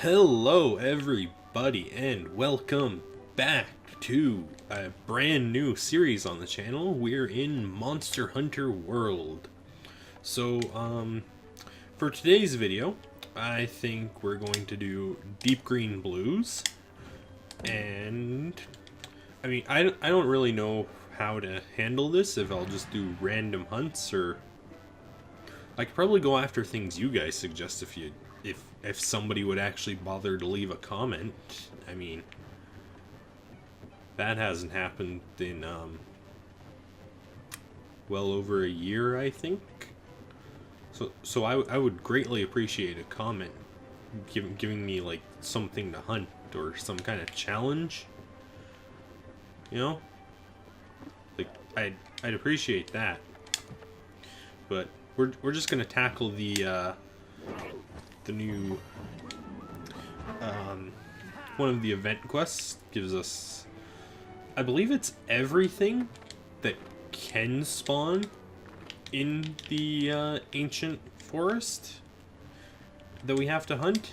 Hello everybody and welcome back to a brand new series on the channel. We're in Monster Hunter World. So for today's video I think we're going to do Deep Green Blues, and I don't really know how to handle this, if I'll just do random hunts, or I could probably go after things you guys suggest if somebody would actually bother to leave a comment. I mean, that hasn't happened in well over a year, I think. So I would greatly appreciate a comment giving me like something to hunt or some kind of challenge. You know? Like I'd appreciate that. But we're just gonna tackle the new one of the event quests. Gives us, I believe it's everything that can spawn in the ancient forest that we have to hunt.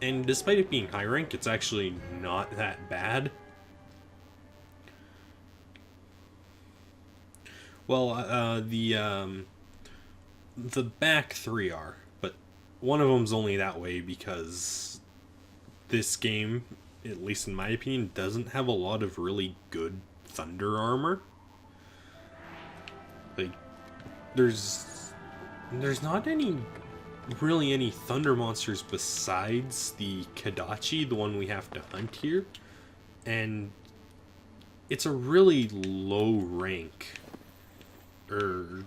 And despite it being high rank, it's actually not that bad. Well, the back three are, but one of them's only that way because this game, at least in my opinion, doesn't have a lot of really good thunder armor. Like, there's not really any thunder monsters besides the Kadachi, the one we have to hunt here, and it's a really low rank. Low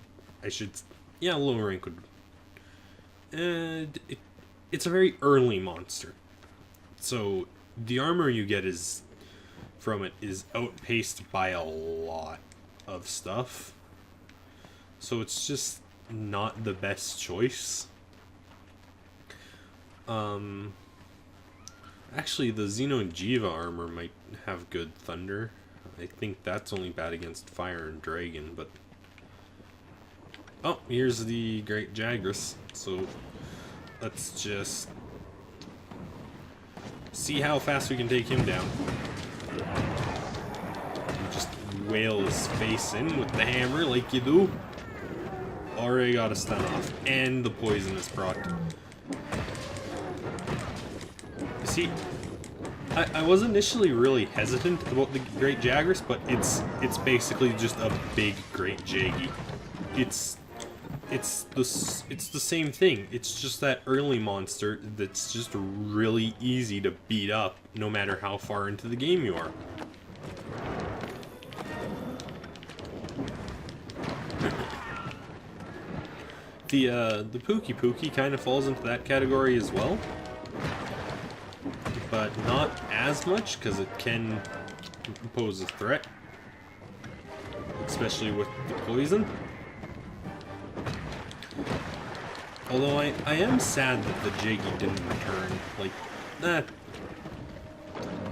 rank would. It's a very early monster, so the armor you get from it is outpaced by a lot of stuff. So it's just not the best choice. Actually, the Xenojiva armor might have good thunder. I think that's only bad against fire and dragon, but. Oh, here's the Great Jagras, so let's just see how fast we can take him down. Just whale his face in with the hammer like you do. Already got a stun off, and the poison is procced. See, I was initially really hesitant about the Great Jagras, but it's basically just a big Great Jaggy. It's the same thing. It's just that early monster that's just really easy to beat up no matter how far into the game you are. The Pukei-Pukei kind of falls into that category as well, but not as much because it can pose a threat, especially with the poison. Although I am sad that the Jaggy didn't return. Like,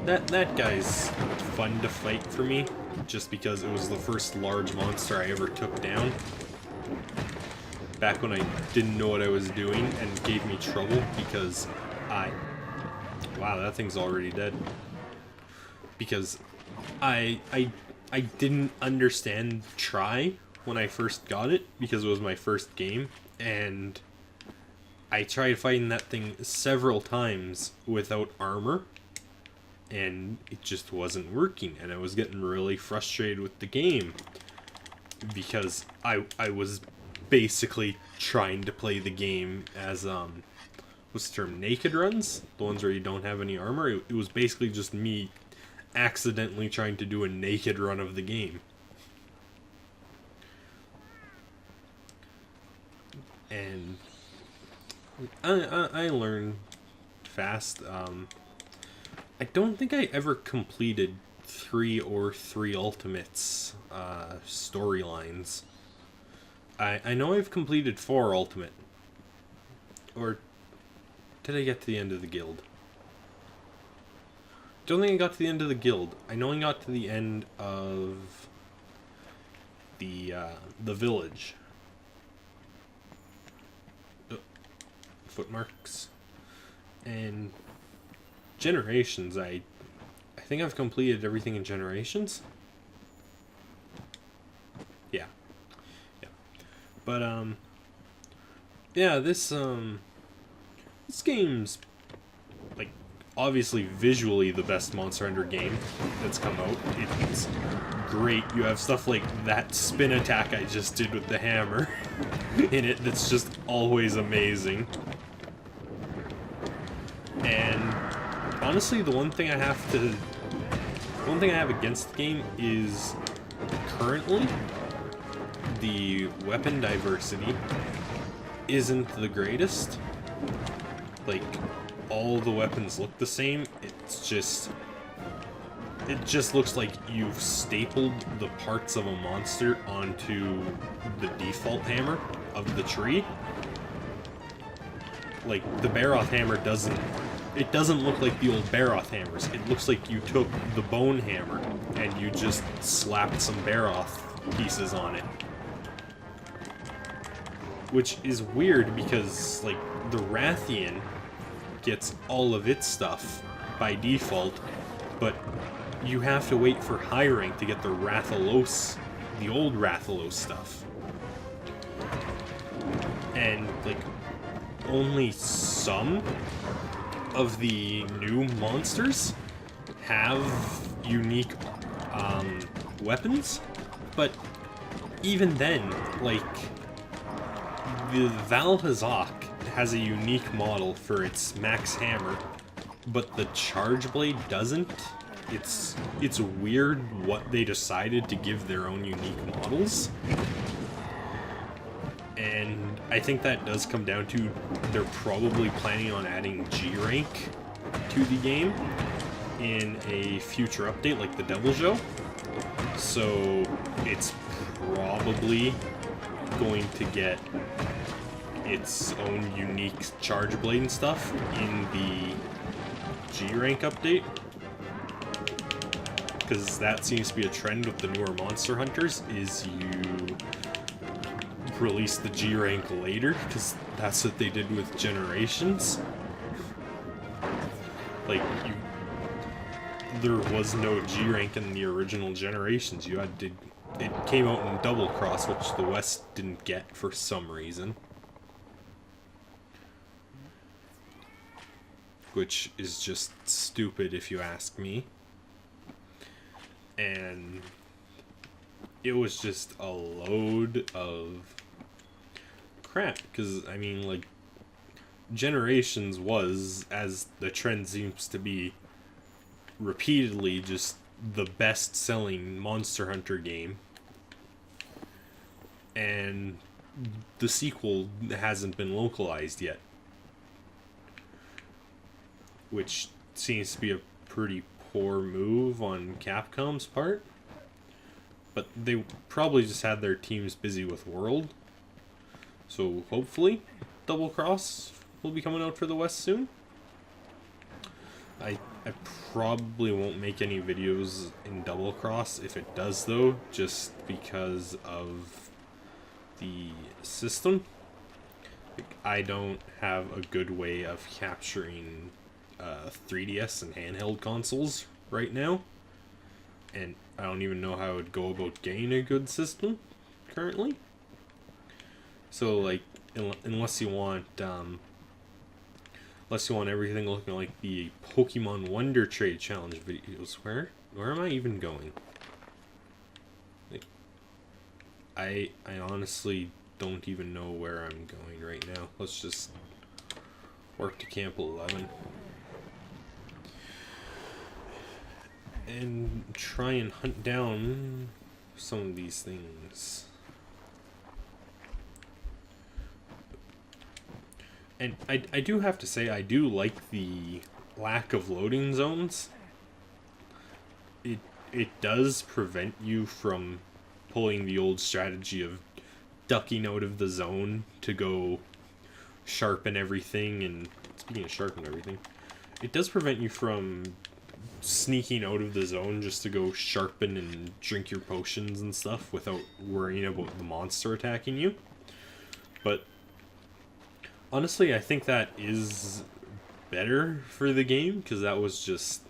that guy's fun to fight for me, just because it was the first large monster I ever took down. Back when I didn't know what I was doing, and gave me trouble because wow, that thing's already dead. Because I didn't understand try when I first got it, because it was my first game, and I tried fighting that thing several times without armor, and it just wasn't working, and I was getting really frustrated with the game because I was basically trying to play the game as what's the term, naked runs, the ones where you don't have any armor. It was basically just me accidentally trying to do a naked run of the game. And I learn fast. I don't think I ever completed 3 or 3 Ultimates storylines. I know I've completed 4 Ultimate. Or did I get to the end of the guild? Don't think I got to the end of the guild. I know I got to the end of the village. Footmarks. And Generations, I think I've completed everything in Generations. Yeah. Yeah. But yeah, this game's like obviously visually the best Monster Hunter game that's come out. It's great. You have stuff like that spin attack I just did with the hammer in it that's just always amazing. And honestly, the one thing I have against the game is currently the weapon diversity isn't the greatest. Like, all the weapons look the same. It just looks like you've stapled the parts of a monster onto the default hammer of the tree. Like, the Barroth hammer doesn't look like the old Barroth hammers. It looks like you took the bone hammer and you just slapped some Barroth pieces on it. Which is weird because, like, the Rathian gets all of its stuff by default, but you have to wait for high rank to get the Rathalos, the old Rathalos stuff. And, like, only some of the new monsters have unique weapons, but even then, like, the Valhazak has a unique model for its max hammer, but the Charge Blade doesn't. It's weird what they decided to give their own unique models. And I think that does come down to they're probably planning on adding G rank to the game in a future update like the Devil Joe. So it's probably going to get its own unique Charge Blade and stuff in the G rank update. Because that seems to be a trend with the newer Monster Hunters, is you release the G rank later, because that's what they did with Generations. Like, there was no G rank in the original Generations. You had to, it came out in Double Cross, which the West didn't get for some reason. Which is just stupid if you ask me. And it was just a load of crap, because, I mean, like, Generations was, as the trend seems to be, repeatedly just the best-selling Monster Hunter game. And the sequel hasn't been localized yet. Which seems to be a pretty poor move on Capcom's part. But they probably just had their teams busy with World. So hopefully Double Cross will be coming out for the West soon. I probably won't make any videos in Double Cross if it does, though, just because of the system. Like, I don't have a good way of capturing 3DS and handheld consoles right now, and I don't even know how I would go about getting a good system currently. So, like, unless you want everything looking like the Pokemon Wonder Trade Challenge videos, where am I even going? Like, I honestly don't even know where I'm going right now. Let's just work to Camp 11. And try and hunt down some of these things. And I do have to say, I do like the lack of loading zones. It does prevent you from pulling the old strategy of ducking out of the zone to go sharpen everything. And speaking of sharpen everything, it does prevent you from sneaking out of the zone just to go sharpen and drink your potions and stuff without worrying about the monster attacking you. But honestly, I think that is better for the game, because that was just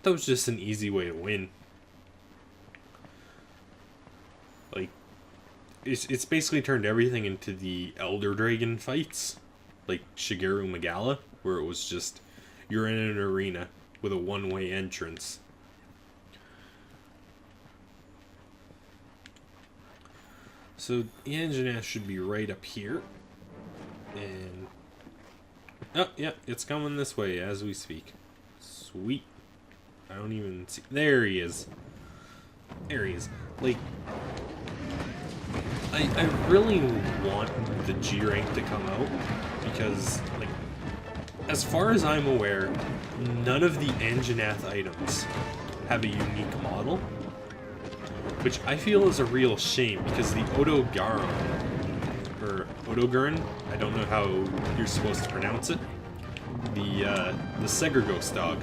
an easy way to win. Like, it's basically turned everything into the Elder Dragon fights, like Shigeru Megala, where it was just, you're in an arena with a one-way entrance. So the Anjanath should be right up here. And oh yeah, it's coming this way as we speak. Sweet. I don't even see. There he is. There he is. Like, I really want the G rank to come out, because, like, as far as I'm aware, none of the Anjanath items have a unique model, which I feel is a real shame, because the Odogaron, or Odogaron, I don't know how you're supposed to pronounce it, the Segergos dog,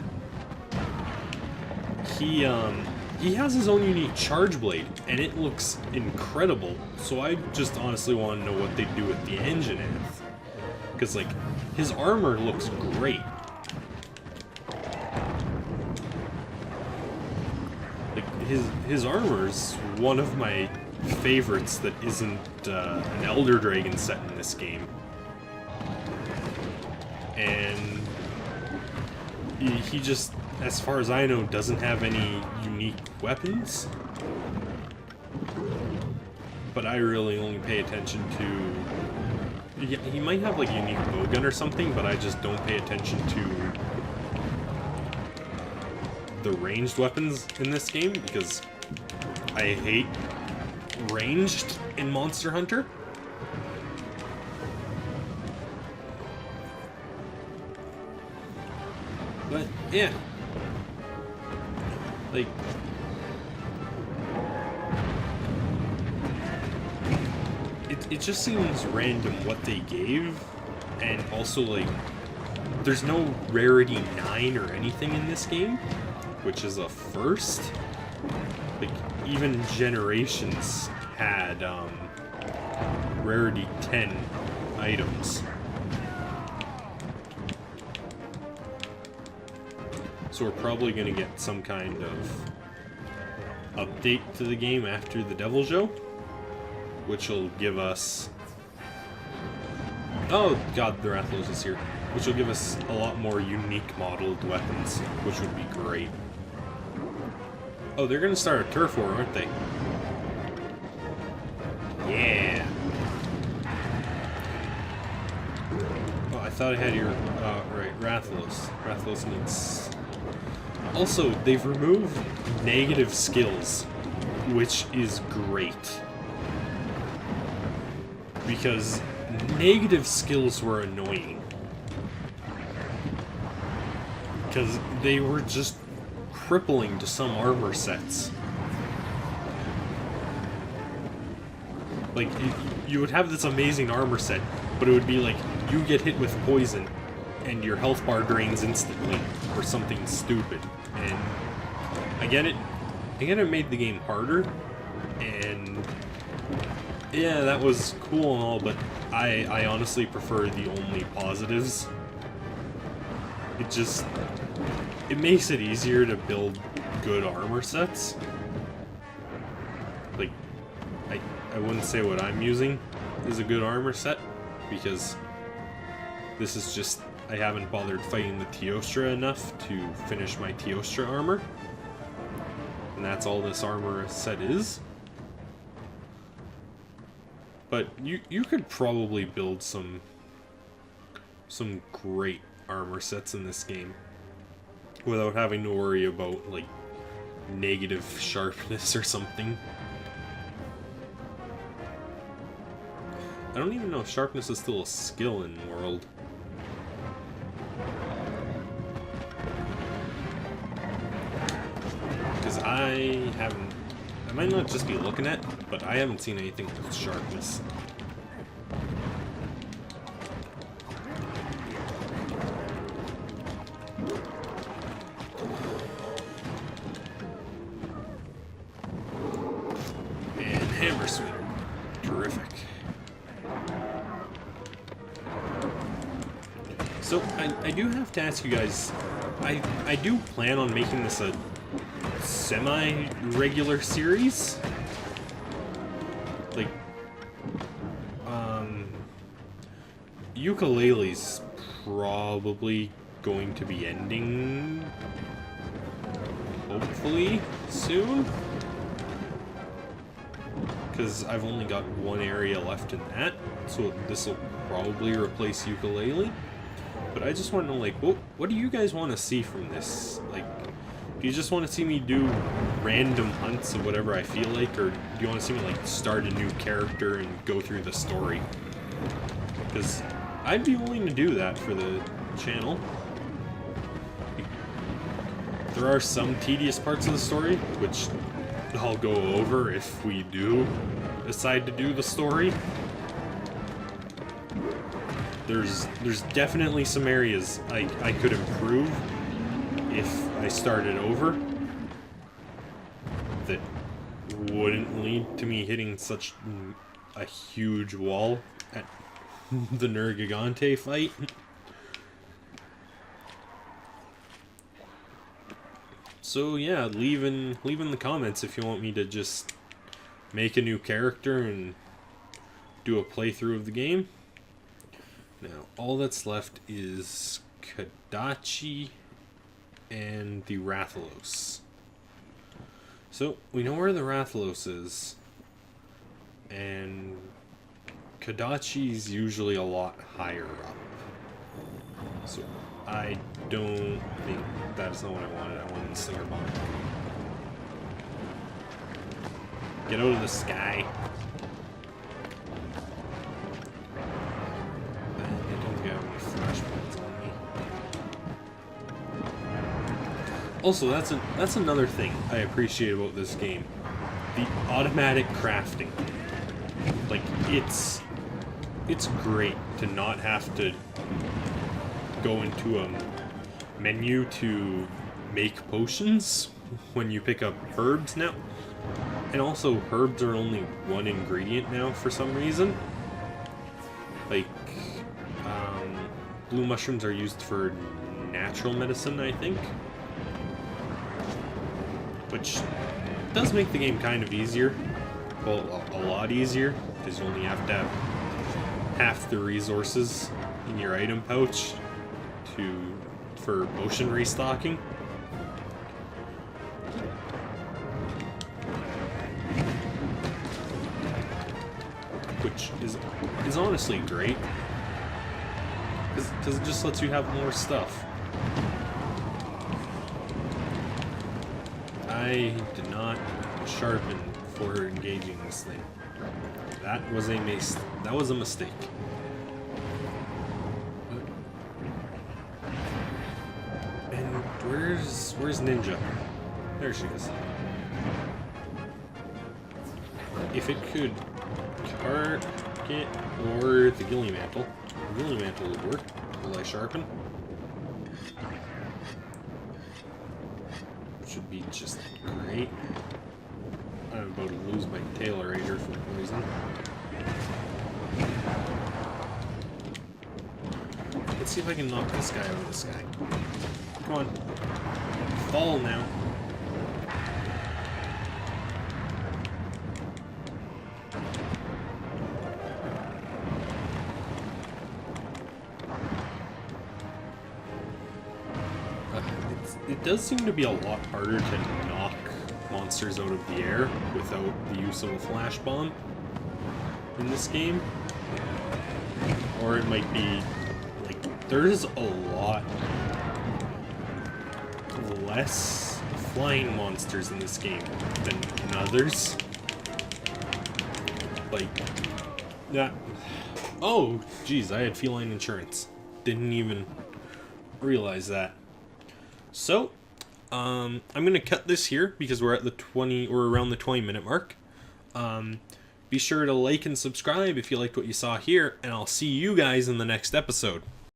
he has his own unique charge blade, and it looks incredible, so I just honestly want to know what they do with the Anjanath, because, like, his armor looks great. Like, his armor's one of my favorites that isn't an Elder Dragon set in this game. And he just, as far as I know, doesn't have any unique weapons. But I really only pay attention to... Yeah, he might have like a unique bowgun or something, but I just don't pay attention to the ranged weapons in this game, because I hate ranged in Monster Hunter. But yeah, like, it just seems random what they gave, and also, like, there's no rarity 9 or anything in this game, which is a first. Like, even Generations had rarity 10 items. So we're probably going to get some kind of update to the game after the Devil Show, which will give us... Oh god, the Rathalos is here. Which will give us a lot more unique modeled weapons, which would be great. Oh, they're going to start a turf war, aren't they? Yeah! Oh, I thought I had your... right, Rathalos. Rathalos needs... Also, they've removed negative skills, which is great. Because negative skills were annoying. Because they were just crippling to some armor sets. Like, you would have this amazing armor set, but it would be like, you get hit with poison, and your health bar drains instantly, or something stupid. And I get it. It made the game harder, and yeah, that was cool and all, but I honestly prefer the only positives. It makes it easier to build good armor sets. Like, I wouldn't say what I'm using is a good armor set, because this is just, I haven't bothered fighting the Teostra enough to finish my Teostra armor. And that's all this armor set is. But you could probably build some great armor sets in this game without having to worry about, like, negative sharpness or something. I don't even know if sharpness is still a skill in World. Because I might not just be looking at, but I haven't seen anything with sharpness. And hammer swing. Terrific. So, I I do have to ask you guys, I do plan on making this a semi-regular series. Like, Ukulele's probably going to be ending, hopefully, soon. Because I've only got one area left in that, so this will probably replace Ukulele. But I just want to know, like, what do you guys want to see from this? Like, do you just want to see me do random hunts of whatever I feel like, or do you want to see me, like, start a new character and go through the story? Because I'd be willing to do that for the channel. There are some tedious parts of the story, which I'll go over if we do decide to do the story. There's definitely some areas I could improve if I started over that wouldn't lead to me hitting such a huge wall at the Nergigante fight. So yeah, leave in the comments if you want me to just make a new character and do a playthrough of the game. Now, all that's left is Kadachi and the Rathalos. So, we know where the Rathalos is, and Kadachi's usually a lot higher up. So, I don't think that's not what I wanted. I wanted the Singer Bomb. Get out of the sky. Also, that's another thing I appreciate about this game. The automatic crafting. Like, it's great to not have to go into a menu to make potions when you pick up herbs now. And also, herbs are only one ingredient now for some reason. Like, blue mushrooms are used for natural medicine, I think. Which does make the game kind of easier. Well, a lot easier, because you only have to have half the resources in your item pouch for potion restocking. Which is honestly great, because it just lets you have more stuff. I did not sharpen before engaging this thing. That was a mistake. And where's Ninja? There she is. If it could target or the Gilly Mantle. The Gilly Mantle would work. Will I sharpen? Should be just great. I'm about to lose my Tailorizer for poison. Let's see if I can knock this guy out of the sky. Come on. Fall now. It does seem to be a lot harder to knock monsters out of the air without the use of a flash bomb in this game. Or it might be, like, there's a lot less flying monsters in this game than in others. Like, that. Oh, geez, I had feline insurance. Didn't even realize that. So, I'm gonna cut this here because we're at the around the 20-minute mark. Be sure to like and subscribe if you liked what you saw here, and I'll see you guys in the next episode.